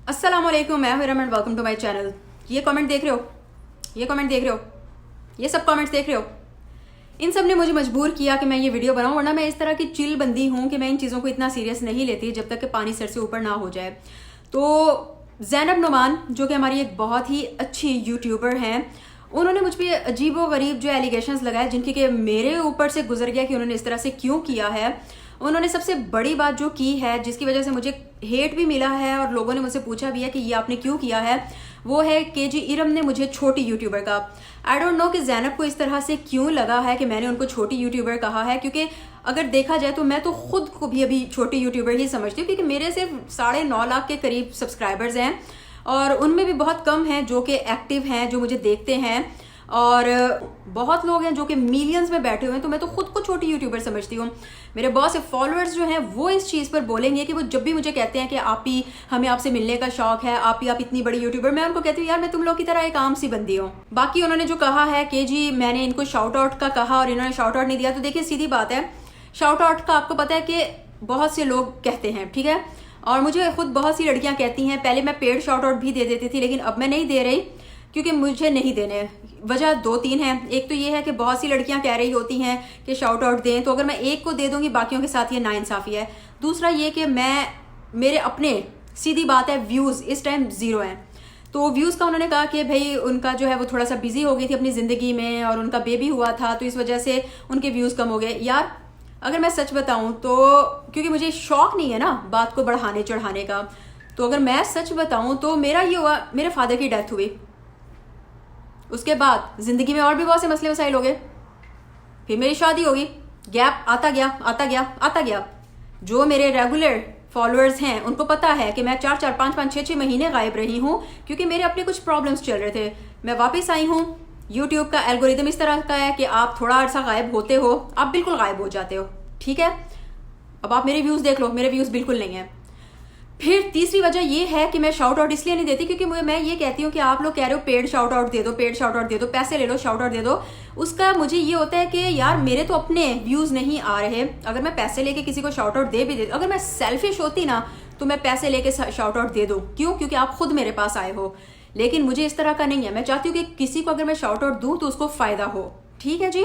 अस्सलामुअलैकुम, मैं हूं Iram and welcome to my channel. ये कमेंट देख रहे हो, ये कमेंट देख रहे हो, ये सब कमेंट्स देख रहे हो, इन सब ने मुझे मजबूर किया कि मैं ये वीडियो बनाऊं, वरना मैं इस तरह की चिल बंदी हूं कि मैं इन चीज़ों को इतना सीरियस नहीं लेती जब तक कि पानी सर से ऊपर ना हो जाए। तो ज़ैनब नुमान, जो कि हमारी एक बहुत ही अच्छी यूट्यूबर हैं, उन्होंने मुझ पर अजीबो गरीब जो एलिगेशंस लगाए, जिनकी कि मेरे ऊपर से गुजर गया कि उन्होंने इस तरह से क्यों किया है। उन्होंने सबसे बड़ी बात जो की है, जिसकी वजह से मुझे हेट भी मिला है और लोगों ने मुझसे पूछा भी है कि ये आपने क्यों किया है, वो है केजी इरम ने मुझे छोटी यूट्यूबर का। आई डोंट नो कि ज़ैनब को इस तरह से क्यों लगा है कि मैंने उनको छोटी यूट्यूबर कहा है, क्योंकि अगर देखा जाए तो मैं तो खुद को भी अभी छोटी यूट्यूबर ही समझती हूँ, क्योंकि मेरे सिर्फ 9.5 लाख के करीब सब्सक्राइबर्स हैं और उनमें भी बहुत कम हैं जो कि एक्टिव हैं, जो मुझे देखते हैं, और बहुत लोग हैं जो कि मिलियंस में बैठे हुए हैं। तो मैं तो खुद को छोटी यूट्यूबर समझती हूँ। मेरे बहुत से फॉलोअर्स जो हैं वो इस चीज़ पर बोलेंगे कि वो जब भी मुझे कहते हैं कि आप ही, हमें आपसे मिलने का शौक है, आप इतनी बड़ी यूट्यूबर, मैं उनको कहती हूँ यार मैं तुम लोग की तरह एक आम सी बंदी हूँ। बाकी उन्होंने जो कहा है कि जी मैंने इनको शाउट आउट का कहा और इन्होंने शाउट आउट नहीं दिया, तो देखिए सीधी बात है, शाउट आउट का आपको पता है कि बहुत से लोग कहते हैं, ठीक है, और मुझे खुद बहुत सी लड़कियाँ कहती हैं। पहले मैं पेड शाउट आउट भी दे देती थी, लेकिन अब मैं नहीं दे रही क्योंकि मुझे नहीं देने। वजह 2-3 हैं। एक तो ये है कि बहुत सी लड़कियां कह रही होती हैं कि शाउट आउट दें, तो अगर मैं एक को दे दूंगी बाकियों के साथ ये नाइंसाफ़ी है। दूसरा ये कि मेरे अपने, सीधी बात है, व्यूज़ इस टाइम 0 हैं। तो व्यूज़ का उन्होंने कहा कि भाई उनका जो है वो थोड़ा सा बिजी हो गई थी अपनी ज़िंदगी में और उनका बेबी हुआ था, तो इस वजह से उनके व्यूज़ कम हो गए। यार अगर मैं सच बताऊँ तो, क्योंकि मुझे शौक नहीं है ना बात को बढ़ाने चढ़ाने का, तो अगर मैं सच बताऊँ तो मेरा ये हुआ, मेरे फादर की डेथ हुई, उसके बाद ज़िंदगी में और भी बहुत से मसले मसाइल हो गए, फिर मेरी शादी होगी, गैप आता गया आता गया आता गया। जो मेरे रेगुलर फॉलोअर्स हैं उनको पता है कि मैं 4-4, 5-5, 6-6 महीने गायब रही हूँ, क्योंकि मेरे अपने कुछ प्रॉब्लम्स चल रहे थे। मैं वापस आई हूँ। यूट्यूब का एल्गोरिदम इस तरह का है कि आप थोड़ा अर्सा गायब होते हो, आप बिल्कुल गायब हो जाते हो, ठीक है। अब आप मेरे व्यूज़ देख लो, मेरे व्यूज़ बिल्कुल नहीं है। फिर तीसरी वजह ये है कि मैं शाउट आउट इसलिए नहीं देती क्योंकि मैं ये कहती हूँ कि आप लोग कह रहे हो पेड शाउट आउट दे दो, पेड शाउट आउट दे दो, पैसे ले लो, शाउट आउट दे दो। उसका मुझे ये होता है कि यार मेरे तो अपने व्यूज़ नहीं आ रहे, अगर मैं पैसे लेके किसी को शाउट आउट दे भी दे, अगर मैं सेल्फिश होती ना तो मैं पैसे लेके शाउट आउट दे दूँ। क्यों? क्योंकि आप खुद मेरे पास आए हो। लेकिन मुझे इस तरह का नहीं है। मैं चाहती हूँ कि किसी को अगर मैं शाउट आउट दूँ तो उसको फ़ायदा हो, ठीक है जी।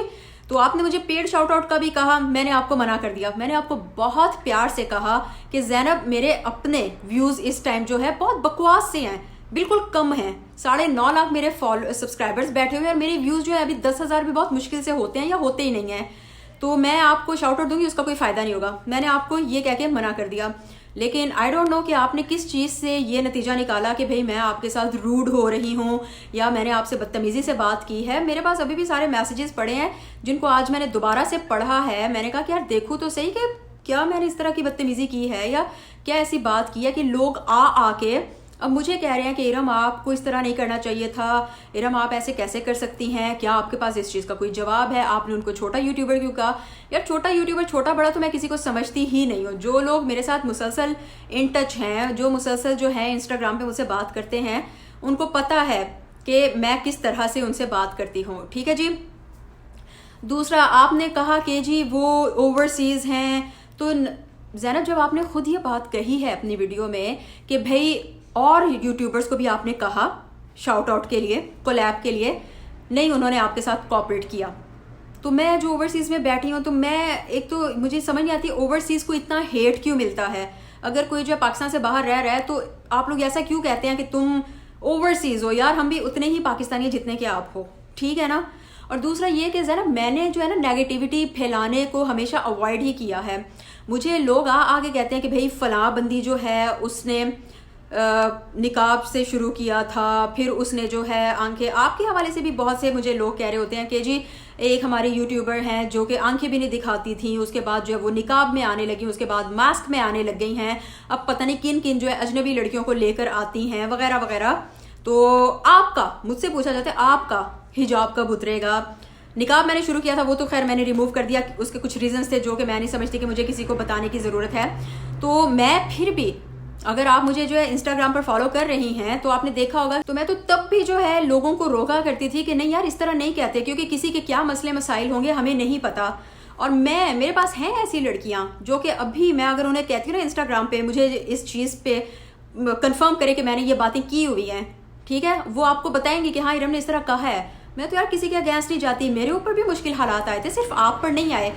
तो आपने मुझे पेड शाउट आउट का भी कहा, मैंने आपको मना कर दिया। मैंने आपको बहुत प्यार से कहा कि ज़ैनब मेरे अपने व्यूज़ इस टाइम जो है बहुत बकवास से हैं, बिल्कुल कम हैं। 9.5 लाख मेरे सब्सक्राइबर्स बैठे हुए हैं और मेरे व्यूज़ जो है अभी 10,000 भी बहुत मुश्किल से होते हैं या होते ही नहीं हैं। तो मैं आपको शाउट आउट दूंगी, उसका कोई फ़ायदा नहीं होगा। मैंने आपको ये कह के मना कर दिया। लेकिन आई डोंट नो कि आपने किस चीज़ से ये नतीजा निकाला कि भाई मैं आपके साथ रूड हो रही हूँ या मैंने आपसे बदतमीज़ी से बात की है। मेरे पास अभी भी सारे मैसेजेस पड़े हैं जिनको आज मैंने दोबारा से पढ़ा है। मैंने कहा कि यार देखूँ तो सही कि क्या मैंने इस तरह की बदतमीज़ी की है या क्या ऐसी बात की है कि लोग आके अब मुझे कह रहे हैं कि इरम आपको इस तरह नहीं करना चाहिए था, इरम आप ऐसे कैसे कर सकती हैं, क्या आपके पास इस चीज़ का कोई जवाब है, आपने उनको छोटा यूट्यूबर क्यों कहा। यार छोटा यूट्यूबर छोटा बड़ा तो मैं किसी को समझती ही नहीं हूँ। जो लोग मेरे साथ मुसलसल इन टच हैं, जो मुसलसल जो है इंस्टाग्राम पे मुझसे बात करते हैं, उनको पता है कि मैं किस तरह से उनसे बात करती हूँ, ठीक है जी। दूसरा आपने कहा कि जी वो ओवरसीज़ हैं, तो ज़ैनब जब आपने खुद ये बात कही है अपनी वीडियो में कि भाई और यूट्यूबर्स को भी आपने कहा शाउट आउट के लिए, कोलैब के लिए, नहीं उन्होंने आपके साथ कोऑपरेट किया, तो मैं जो ओवरसीज़ में बैठी हूँ तो मैं, एक तो मुझे समझ नहीं आती ओवरसीज़ को इतना हेट क्यों मिलता है। अगर कोई जो पाकिस्तान से बाहर रह रहा है तो आप लोग ऐसा क्यों कहते हैं कि तुम ओवरसीज़ हो। यार हम भी उतने ही पाकिस्तानी जितने के आप हो, ठीक है ना। और दूसरा ये कि ज़रा मैंने जो है ना नेगेटिविटी फैलाने को हमेशा अवॉइड ही किया है। मुझे लोग आगे कहते हैं कि भाई फ़लाँ बंदी जो है उसने निकाब से शुरू किया था, फिर उसने जो है आंखें, आपके हवाले से भी बहुत से मुझे लोग कह रहे होते हैं कि जी एक हमारे यूट्यूबर हैं जो कि आंखें भी नहीं दिखाती थी, उसके बाद जो है वो निकाब में आने लगी, उसके बाद मास्क में आने लग गई हैं, अब पता नहीं किन किन जो है अजनबी लड़कियों को लेकर आती हैं वगैरह वगैरह। तो आपका, मुझसे पूछा जाता है आपका हिजाब कब उतरेगा। निकाब मैंने शुरू किया था, वो तो खैर मैंने रिमूव कर दिया, उसके कुछ रीजंस थे जो कि मैं नहीं समझती कि मुझे किसी को बताने की ज़रूरत है। तो मैं फिर भी, अगर आप मुझे जो है इंस्टाग्राम पर फॉलो कर रही हैं तो आपने देखा होगा, तो मैं तो तब भी जो है लोगों को रोका करती थी कि नहीं यार इस तरह नहीं कहते, क्योंकि किसी के क्या मसले मसाइल होंगे हमें नहीं पता। और मेरे पास हैं ऐसी लड़कियां जो कि अभी मैं अगर उन्हें कहती हूँ ना इंस्टाग्राम पे मुझे इस चीज़ पे कंफर्म करे कि मैंने ये बातें की हुई हैं, ठीक है, वो आपको बताएंगे कि हाँ इरम ने इस तरह कहा है। मैं तो यार किसी के अगेंस्ट नहीं जाती, मेरे ऊपर भी मुश्किल हालात आए थे, सिर्फ आप पर नहीं आए।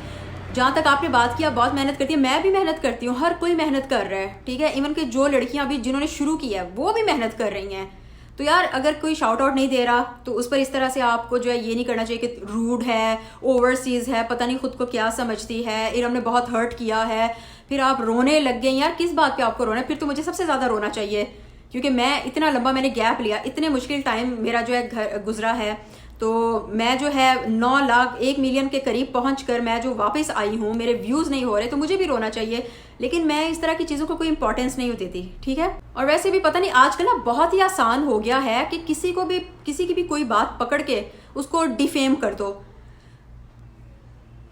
जहाँ तक आपने बात किया बहुत मेहनत करती है, मैं भी मेहनत करती हूँ, हर कोई मेहनत कर रहा है, ठीक है, इवन कि जो लड़कियाँ अभी जिन्होंने शुरू किया है वो भी मेहनत कर रही हैं। तो यार अगर कोई शाउट आउट नहीं दे रहा तो उस पर इस तरह से आपको जो है ये नहीं करना चाहिए कि रूड है, ओवरसीज है, पता नहीं खुद को क्या समझती है, इरम ने बहुत हर्ट किया है, फिर आप रोने लग गए। यार किस बात पे आपको रोना है? फिर तो मुझे सबसे ज़्यादा रोना चाहिए, क्योंकि मैं इतना लंबा मैंने गैप लिया, इतने मुश्किल टाइम मेरा जो है घर गुजरा है। तो मैं जो है 9 लाख 1 मिलियन के करीब पहुंचकर मैं जो वापस आई हूँ, मेरे व्यूज़ नहीं हो रहे, तो मुझे भी रोना चाहिए, लेकिन मैं इस तरह की चीज़ों को कोई इंपॉर्टेंस नहीं देती, ठीक है। और वैसे भी पता नहीं आजकल ना बहुत ही आसान हो गया है कि किसी की भी कोई बात पकड़ के उसको डिफेम कर दो।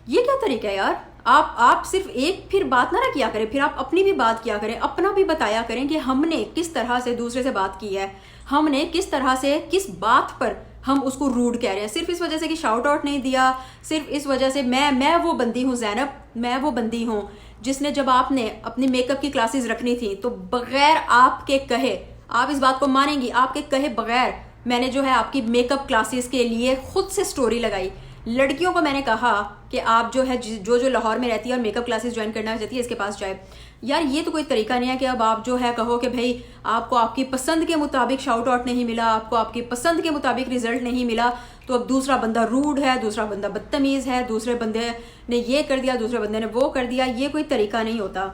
ये क्या तरीका है यार? आप सिर्फ एक फिर बात ना किया करें, फिर आप अपनी भी बात किया करें, अपना भी बताया करें कि हमने किस तरह से दूसरे से बात की है, हमने किस तरह से किस बात पर हम उसको रूड कह रहे हैं, सिर्फ इस वजह से कि शाउट आउट नहीं दिया, सिर्फ इस वजह से। मैं वो बंदी हूँ ज़ैनब, मैं वो बंदी हूँ जिसने जब आपने अपनी मेकअप की क्लासेस रखनी थी तो बगैर आपके कहे, आप इस बात को मानेंगी, आपके कहे बगैर मैंने जो है आपकी मेकअप क्लासेस के लिए खुद से स्टोरी लगाई। लड़कियों को मैंने कहा कि आप जो है जो लाहौर में रहती है और मेकअप क्लासेस ज्वाइन करना चाहती है इसके पास जाए। यार ये तो कोई तरीका नहीं है कि अब आप जो है कहो कि भाई आपको आपकी पसंद के मुताबिक शाउट आउट नहीं मिला, आपको आपकी पसंद के मुताबिक रिजल्ट नहीं मिला, तो अब दूसरा बंदा रूड है, दूसरा बंदा बदतमीज़ है, दूसरे बंदे ने ये कर दिया, दूसरे बंदे ने वो कर दिया। ये कोई तरीका नहीं होता।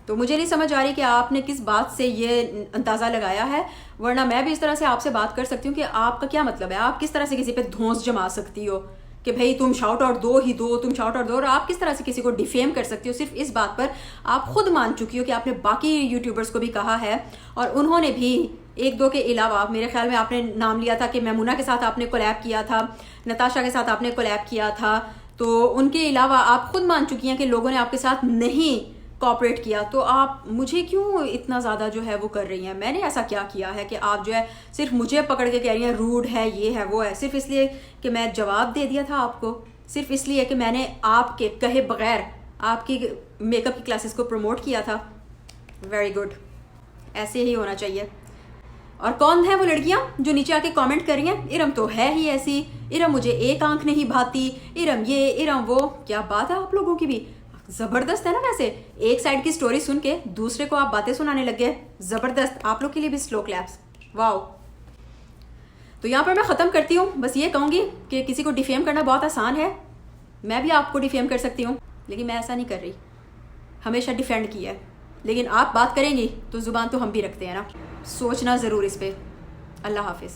तो मुझे नहीं समझ आ रही कि आपने किस बात से ये अंदाज़ा लगाया है, वरना मैं भी इस तरह से आपसे बात कर सकती हूँ कि आपका क्या मतलब है, आप किस तरह से किसी पे धौंस जमा सकती हो कि भाई तुम शाउट आउट दो ही दो, तुम शाउट आउट दो, और आप किस तरह से किसी को डिफेम कर सकती हो सिर्फ इस बात पर। आप खुद मान चुकी हो कि आपने बाकी यूट्यूबर्स को भी कहा है और उन्होंने भी एक दो के अलावा, मेरे ख्याल में आपने नाम लिया था कि मैमुना के साथ आपने कोलैब किया था, नताशा के साथ आपने कोलैब किया था, तो उनके अलावा आप खुद मान चुकी हैं कि लोगों ने आपके साथ नहीं कॉपरेट किया। तो आप मुझे क्यों इतना ज़्यादा जो है वो कर रही हैं? मैंने ऐसा क्या किया है कि आप जो है सिर्फ मुझे पकड़ के कह रही हैं रूड है, ये है, वो है, सिर्फ इसलिए कि मैं जवाब दे दिया था आपको, सिर्फ इसलिए कि मैंने आपके कहे बगैर आपकी मेकअप की क्लासेस को प्रमोट किया था। वेरी गुड, ऐसे ही होना चाहिए। और कौन है वो लड़कियां जो नीचे आके कमेंट कर रही हैं इरम तो है ही ऐसी, इरम मुझे एक आंख नहीं भाती, इरम ये इरम वो। क्या बात है आप लोगों की भी, ज़बरदस्त है ना। वैसे एक साइड की स्टोरी सुन के दूसरे को आप बातें सुनाने लग गए, ज़बरदस्त। आप लोग के लिए भी स्लो क्लैप्स, वाओ। तो यहाँ पर मैं ख़त्म करती हूँ, बस ये कहूँगी कि किसी को डिफेम करना बहुत आसान है, मैं भी आपको डिफेम कर सकती हूँ, लेकिन मैं ऐसा नहीं कर रही, हमेशा डिफेंड किया है। लेकिन आप बात करेंगी तो ज़ुबान तो हम भी रखते हैं ना, सोचना ज़रूर इस पर। अल्लाह हाफिज़।